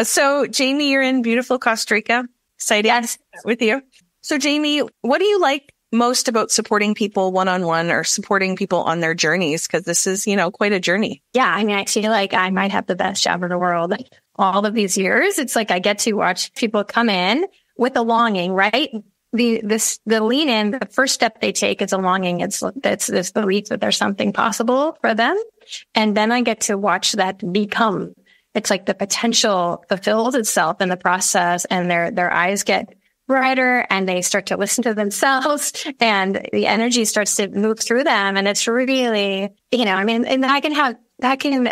So Jamie, you're in beautiful Costa Rica. Excited with you. So Jamie, what do you like most about supporting people one-on-one or supporting people on their journeys? Because this is, quite a journey. Yeah. I mean, I feel like I might have the best job in the world. All of these years, it's like I get to watch people come in with a longing, right? The lean in, the first step they take is a longing. It's this belief that there's something possible for them. And then I get to watch that become. It's like the potential fulfills itself in the process, and their eyes get brighter and they start to listen to themselves and the energy starts to move through them. And it's really, and that can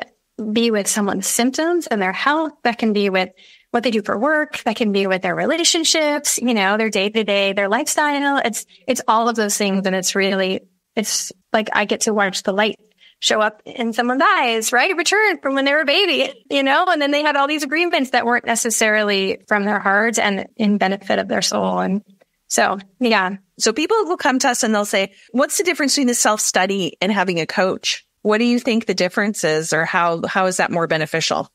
be with someone's symptoms and their health. That can be with what they do for work. That can be with their relationships, their day to day, their lifestyle. It's all of those things. And it's like I get to watch the light show up in someone's eyes, right? Return from when they were a baby, and then they had all these agreements that weren't necessarily from their heart and in benefit of their soul. And so, yeah. So people will come to us and they'll say, what's the difference between the self-study and having a coach? What do you think the difference is, or how is that more beneficial?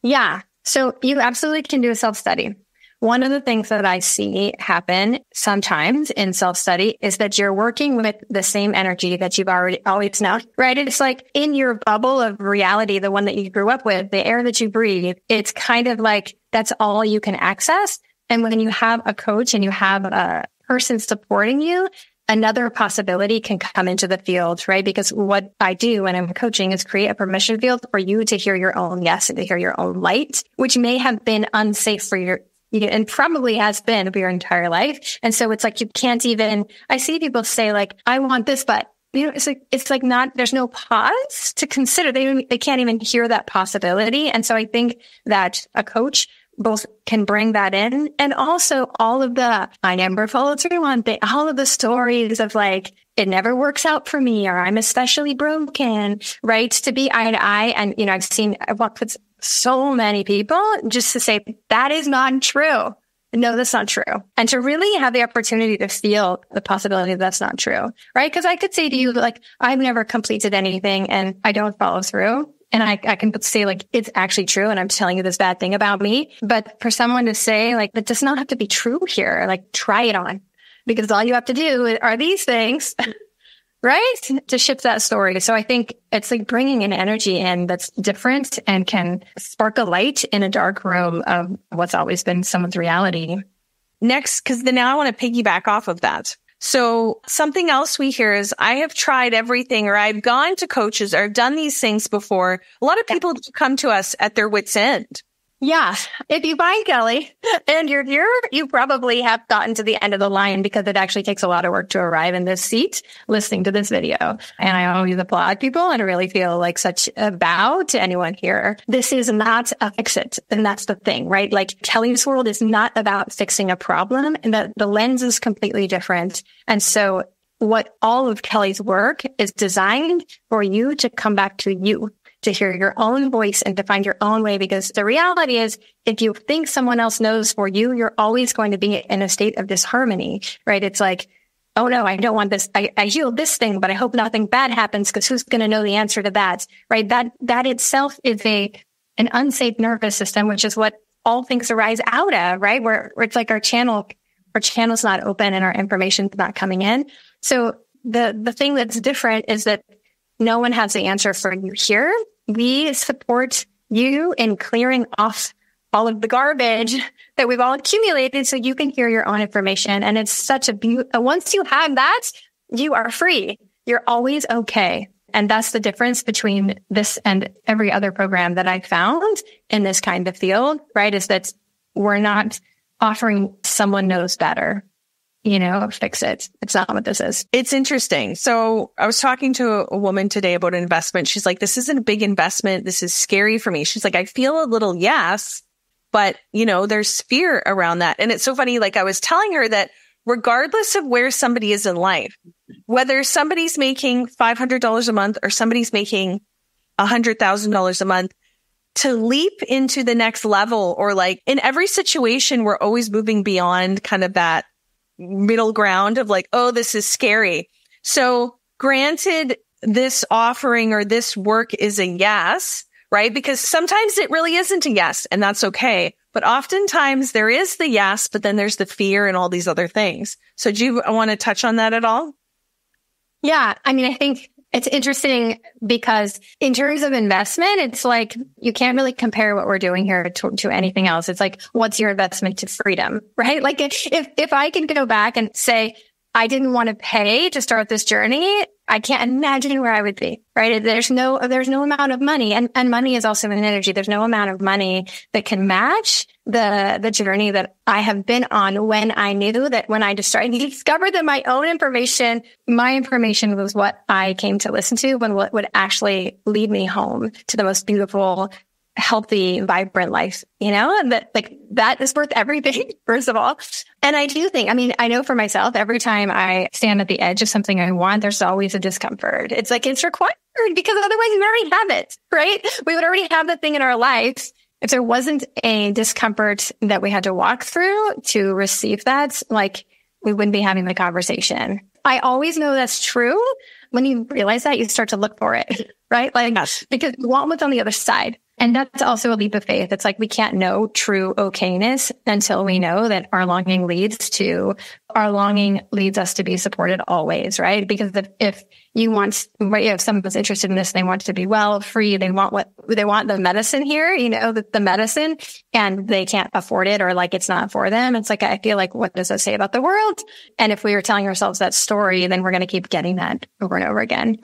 Yeah. So you absolutely can do a self-study. One of the things that I see happen sometimes in self-study is that you're working with the same energy that you've always known, right? It's like in your bubble of reality, the one that you grew up with, the air that you breathe, it's kind of like that's all you can access. And when you have a coach and you have a person supporting you, another possibility can come into the field, right? Because what I do when I'm coaching is create a permission field for you to hear your own yes and to hear your own light, which may have been unsafe for you and probably has been for your entire life. And so it's like, you can't even, I see people say like, I want this, but it's like not, there's no pause to consider. They can't even hear that possibility. And so I think that a coach both can bring that in, and also all of the, I never followed through on things, all of the stories of like, it never works out for me, or I'm especially broken, right? To be eye to eye. And, I've walked with so many people just to say, that is not true. No, that's not true. And to really have the opportunity to feel the possibility that that's not true, right? Because I could say to you, like, I've never completed anything and I don't follow through. And I can say like, it's actually true. And I'm telling you this bad thing about me. But for someone to say like, that does not have to be true here. Like, try it on, because all you have to do are these things, right? To shift that story. So I think it's like bringing an energy in that's different and can spark a light in a dark room of what's always been someone's reality. Next, because then now I want to piggyback off of that. So something else we hear is, I have tried everything, or I've gone to coaches, or I've done these things before. A lot of people come to us at their wit's end. Yeah. If you find Kelly and you're here, you probably have gotten to the end of the line, because it actually takes a lot of work to arrive in this seat listening to this video. And I always applaud people and really feel like such a bow to anyone here. This is not a fix it. And that's the thing, right? Like, Kelly's world is not about fixing a problem, and that the lens is completely different. And so what all of Kelly's work is designed for you to come back to you, to hear your own voice and to find your own way. Because the reality is, if you think someone else knows for you, you're always going to be in a state of disharmony, right? It's like, oh no, I don't want this. I healed this thing, but I hope nothing bad happens, because who's going to know the answer to that, right? That itself is an unsafe nervous system, which is what all things arise out of, right? Where it's like our channel's not open and our information's not coming in. So the thing that's different is that no one has the answer for you here. We support you in clearing off all of the garbage that we've all accumulated so you can hear your own information. And it's such once you have that, you are free. You're always okay. And that's the difference between this and every other program that I found in this kind of field, right? Is that we're not offering someone knows better. Fix it. It's not what this is. It's interesting. So I was talking to a woman today about an investment. She's like, this isn't a big investment. This is scary for me. She's like, I feel a little yes, but there's fear around that. And it's so funny. Like, I was telling her that regardless of where somebody is in life, whether somebody's making $500 a month or somebody's making $100,000 a month, to leap into the next level, or like in every situation, we're always moving beyond kind of that middle ground of like, oh, this is scary. So granted, this offering or this work is a yes, right? Because sometimes it really isn't a yes, and that's okay. But oftentimes there is the yes, but then there's the fear and all these other things. So do you want to touch on that at all? Yeah. I mean, I think it's interesting because in terms of investment, it's like you can't really compare what we're doing here to anything else. It's like, what's your investment to freedom, right? Like if I can go back and say, I didn't want to pay to start this journey, I can't imagine where I would be, right? There's no amount of money, and money is also an energy. There's no amount of money that can match the journey that I have been on when I knew that when I discovered that my information was what I came to listen to, when what would actually lead me home to the most beautiful, healthy, vibrant life, and that is worth everything, first of all. And I do think, I know for myself, every time I stand at the edge of something I want, there's always a discomfort. It's like, it's required because otherwise we already have it, right? We would already have the thing in our lives. If there wasn't a discomfort that we had to walk through to receive that, like, we wouldn't be having the conversation. I always know that's true. When you realize that, you start to look for it, right? Like, yes. Because you want what's on the other side. And that's also a leap of faith. It's like we can't know true okayness until we know that our longing leads us to be supported always, right? Because if someone's interested in this, they want to be well, free, they want the medicine here, the medicine, and they can't afford it, or like it's not for them. It's like, I feel like, what does that say about the world? And if we were telling ourselves that story, then we're going to keep getting that over and over again.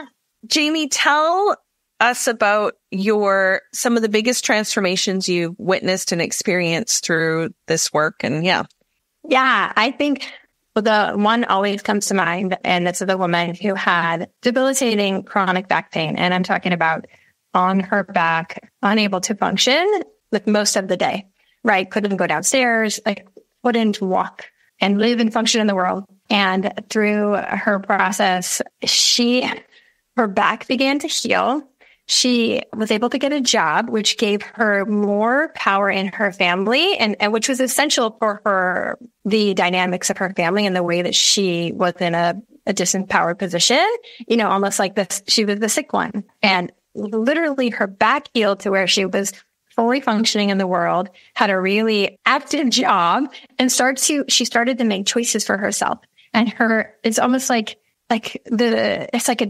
Jamie, tell us about some of the biggest transformations you've witnessed and experienced through this work. And yeah, I think the one always comes to mind, and it's the woman who had debilitating chronic back pain. And I'm talking about on her back, unable to function with most of the day, right? Couldn't go downstairs, like couldn't walk and live and function in the world. And through her process, her back began to heal. She was able to get a job, which gave her more power in her family, and which was essential for the dynamics of her family and the way that she was in a disempowered position, almost like this, she was the sick one. And literally her back healed to where she was fully functioning in the world, had a really active job, and she started to make choices for herself. And it's almost like it's like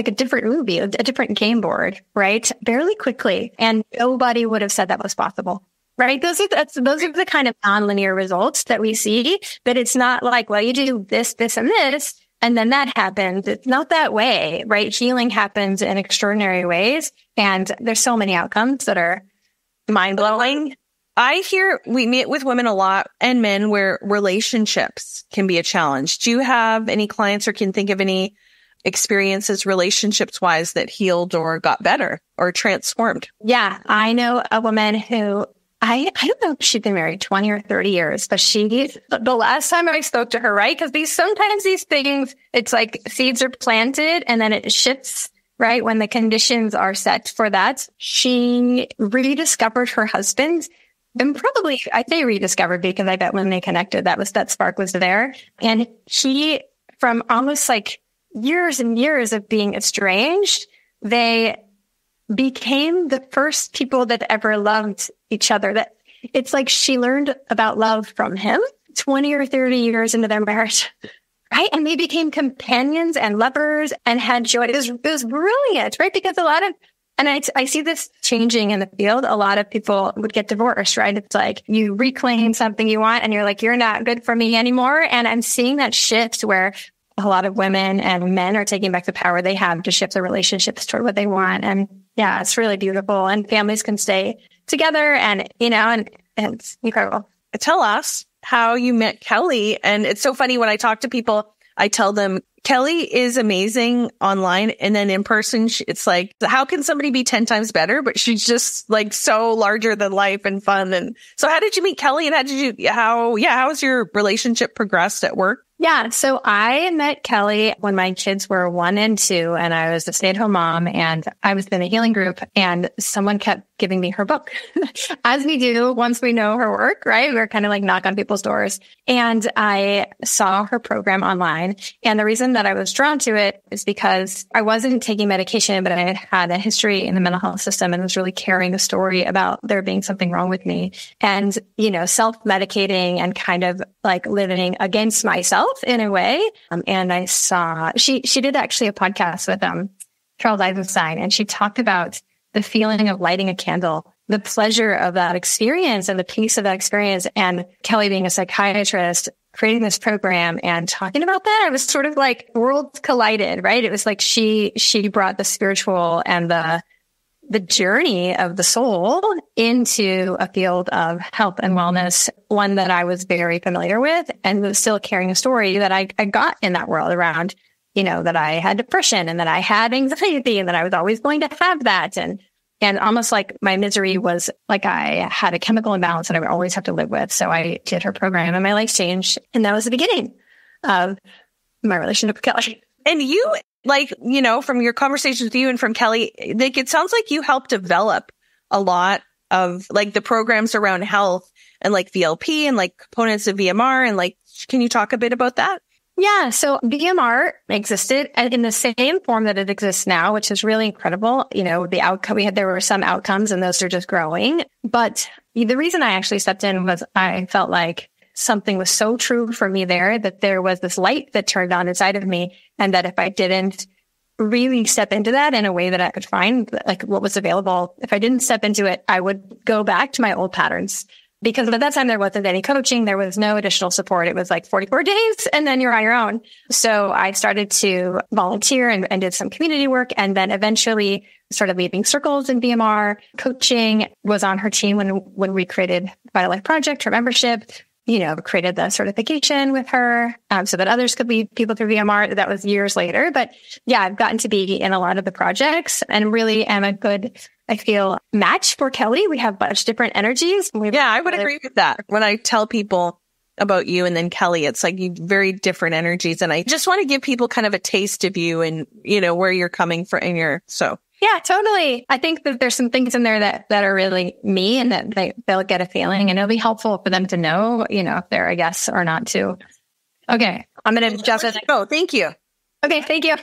a different movie, a different game board, right? Fairly quickly. And nobody would have said that was possible, right? Those are the kind of nonlinear results that we see, but it's not like, well, you do this, and this, and then that happens. It's not that way, right? Healing happens in extraordinary ways. And there's so many outcomes that are mind blowing. I hear we meet with women a lot and men where relationships can be a challenge. Do you have any clients or can think of any experiences relationships wise that healed or got better or transformed? Yeah, I know a woman who I don't know if she'd been married 20 or 30 years, but the last time I spoke to her, right? Because sometimes these things, it's like seeds are planted and then it shifts, right? When the conditions are set for that, she rediscovered her husband. And probably, I say rediscovered because I bet when they connected, that spark was there. And he, from almost like years and years of being estranged, they became the first people that ever loved each other. That it's like she learned about love from him 20 or 30 years into their marriage, right? And they became companions and lovers and had joy. It was brilliant, right? Because and I see this changing in the field. A lot of people would get divorced, right? It's like you reclaim something you want and you're like, you're not good for me anymore. And I'm seeing that shift where a lot of women and men are taking back the power they have to shift their relationships toward what they want. And yeah, it's really beautiful. And families can stay together and it's incredible. Tell us how you met Kelly. And it's so funny when I talk to people, I tell them, Kelly is amazing online. And then in person, it's like, how can somebody be 10 times better? But she's just like so larger than life and fun. And so how did you meet Kelly? And how's your relationship progressed at work? Yeah. So I met Kelly when my kids were 1 and 2, and I was a stay-at-home mom, and I was in a healing group, and someone kept giving me her book, as we do once we know her work, right? We're kind of like knock on people's doors. And I saw her program online. And the reason that I was drawn to it is because I wasn't taking medication, but I had had a history in the mental health system and was really carrying a story about there being something wrong with me. And, self-medicating and kind of like living against myself in a way. And I saw, she did actually a podcast with Charles Eisenstein, and she talked about the feeling of lighting a candle, the pleasure of that experience and the peace of that experience. And Kelly being a psychiatrist, creating this program and talking about that, I was sort of like worlds collided, right? It was like she brought the spiritual and the journey of the soul into a field of health and wellness, one that I was very familiar with and was still carrying a story that I got in that world around, that I had depression and that I had anxiety and that I was always going to have that. And almost like my misery was like I had a chemical imbalance that I would always have to live with. So I did her program and my life changed. And that was the beginning of my relationship with Kelly. And you, from your conversations with you and from Kelly, it sounds like you helped develop a lot of the programs around health and VLP and components of VMR. And can you talk a bit about that? Yeah. So VMR existed in the same form that it exists now, which is really incredible. The outcome there were some outcomes and those are just growing. But the reason I actually stepped in was I felt like something was so true for me there, that there was this light that turned on inside of me. And that if I didn't really step into that in a way that I could find what was available, if I didn't step into it, I would go back to my old patterns. Because at that time, there wasn't any coaching. There was no additional support. It was 44 days and then you're on your own. So I started to volunteer and did some community work, and then eventually started leading circles in VMR. Coaching, was on her team when we created Vital Life Project, her membership, created the certification with her so that others could lead people through VMR. That was years later. But yeah, I've gotten to be in a lot of the projects and really am a good, I feel, match for Kelly. We have much different energies. I would agree with that. When I tell people about you and then Kelly, it's you very different energies. And I just want to give people kind of a taste of you and, where you're coming from and Yeah, totally. I think that there's some things in there that are really me and that they'll get a feeling, and it'll be helpful for them to know, if they're a yes or not too. Okay. I'm going to just go. Thank you. Okay. Thank you.